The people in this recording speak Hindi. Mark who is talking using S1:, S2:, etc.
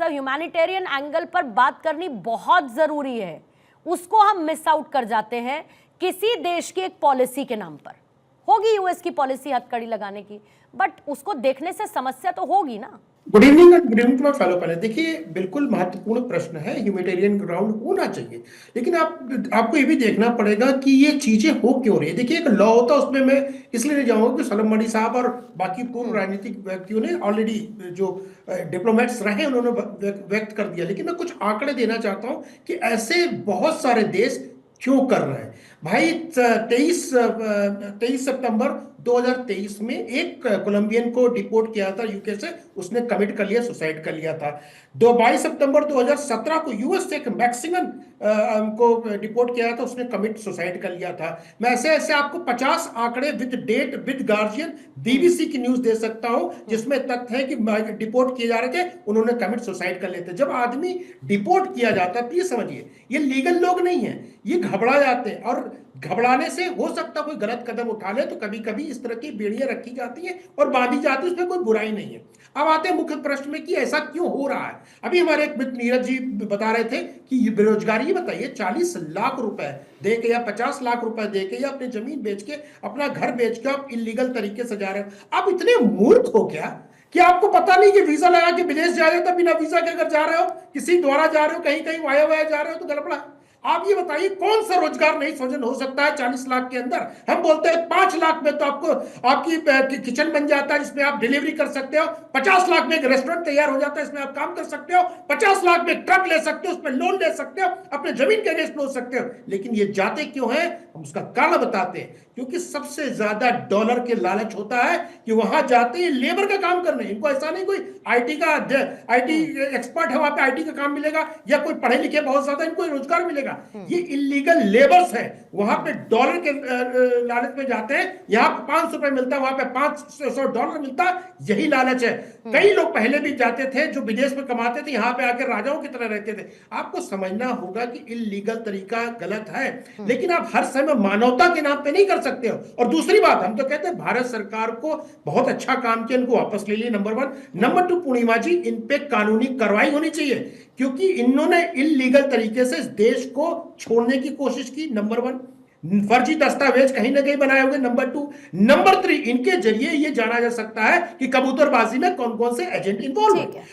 S1: सा ह्यूमैनिटेरियन एंगल पर बात करनी बहुत जरूरी है, उसको हम मिस आउट कर जाते हैं किसी देश की एक पॉलिसी के नाम पर। होगी यूएस की पॉलिसी हथकड़ी लगाने की, बट उसको देखने से समस्या तो होगी ना।
S2: Good evening to my fellow panel. देखिए, बिल्कुल महत्वपूर्ण प्रश्न है, ह्यूमैनिटेरियन ग्राउंड होना चाहिए, लेकिन आपको ये भी देखना पड़ेगा कि ये चीजें हो क्यों रही है। देखिए, एक लॉ होता है, उसमें मैं इसलिए नहीं जाऊंगा कि सलम मणि साहब और बाकी पूर्व राजनीतिक व्यक्तियों ने ऑलरेडी जो डिप्लोमेट्स रहे उन्होंने व्यक्त कर दिया, लेकिन मैं कुछ आंकड़े देना चाहता हूं कि ऐसे बहुत सारे देश क्यों कर रहे हैं। भाई, 23 सितंबर 2023 में एक कोलंबियन को डिपोर्ट किया था यूके से, उसने कमिट कर लिया, सुसाइड कर लिया था। 22 सितंबर 2017 को यूएस से एक मैक्सिमन को डिपोर्ट किया था, उसने कमिट सुसाइड कर लिया था। मैं ऐसे ऐसे आपको 50 आंकड़े with date with Guardian BBC की न्यूज दे सकता हूं जिसमें तथ्य है कि डिपोर्ट किए जा रहे थे, उन्होंने कमिट सुसाइड कर लेते। जब आदमी डिपोर्ट किया जाता है, प्लीज समझिए, ये लीगल लोग नहीं है, ये घबरा जाते हैं, और घबराने से हो सकता कोई गलत कदम उठा ले, तो कभी कभी इस तरह की बेड़ियां रखी जाती हैं और बांधी जाती है, उसमें कोई बुराई नहीं है। अब आते हैं मुख्य प्रश्न में कि ऐसा क्यों हो रहा है। अभी हमारे एक मित्र नीरज जी बता रहे थे कि ये बेरोजगारी, बताइए 40 लाख रुपए दे के या 50 लाख रुपए दे के या अपनी जमीन बेच के, अपना घर बेच के आप इलीगल तरीके से जा रहे हो। आप इतने मूर्ख हो क्या कि आपको पता नहीं कि वीजा लगा के विदेश जा रहे हो, तब बिना वीजा के अगर जा रहे हो, किसी द्वारा जा रहे हो, कहीं कहीं वाया वाया जा रहे हो, तो गड़बड़ा। आप ये बताइए कौन सा रोजगार नहीं सृजन हो सकता है 40 लाख के अंदर। हम बोलते हैं 5 लाख में तो आपको आपकी किचन बन जाता है जिसमें आप डिलीवरी कर सकते हो, 50 लाख में एक रेस्टोरेंट तैयार हो जाता है, इसमें आप काम कर सकते हो, 50 लाख में ट्रक ले सकते हो, उसमें लोन ले सकते हो, अपने जमीन के अगेंस्ट हो सकते हो। लेकिन ये जाते क्यों हैं, हम उसका कारण बताते हैं। क्योंकि सबसे ज्यादा डॉलर के लालच होता है कि वहां जाते हैं लेबर का काम करने। इनको ऐसा नहीं कोई आईटी एक्सपर्ट है वहां पे आईटी का काम मिलेगा, या कोई पढ़े लिखे बहुत ज्यादा इनको रोजगार मिलेगा। ये इलीगल लेबर्स है, वहां पे डॉलर के लालच में जाते हैं। यहां पे 500 रुपए मिलता है, वहां पे $500 मिलता है, यही लालच है। कई लोग पहले भी जाते थे जो विदेश में कमाते थे, यहां पे आकर राजाओं की तरह रहते थे। आपको समझना होगा कि इलीगल तरीका गलत है, लेकिन आप हर समय मानवता के नाम पे नहीं कर सकते हो। और दूसरी बात, हम तो कहते हैं भारत सरकार को बहुत अच्छा काम किया, इनको वापस ले लिए, नंबर 1। नंबर 2, पूर्णिमा जी, इन पे कानूनी कार्रवाई होनी चाहिए, क्योंकि इन्होंने इलीगल तरीके से इस देश को छोड़ने की कोशिश की, नंबर 1। फर्जी दस्तावेज कहीं ना कहीं बनाए हुए, नंबर 2। नंबर 3, इनके जरिए ये जाना जा सकता है कि कबूतरबाजी में कौन कौन से एजेंट इन्वॉल्व है।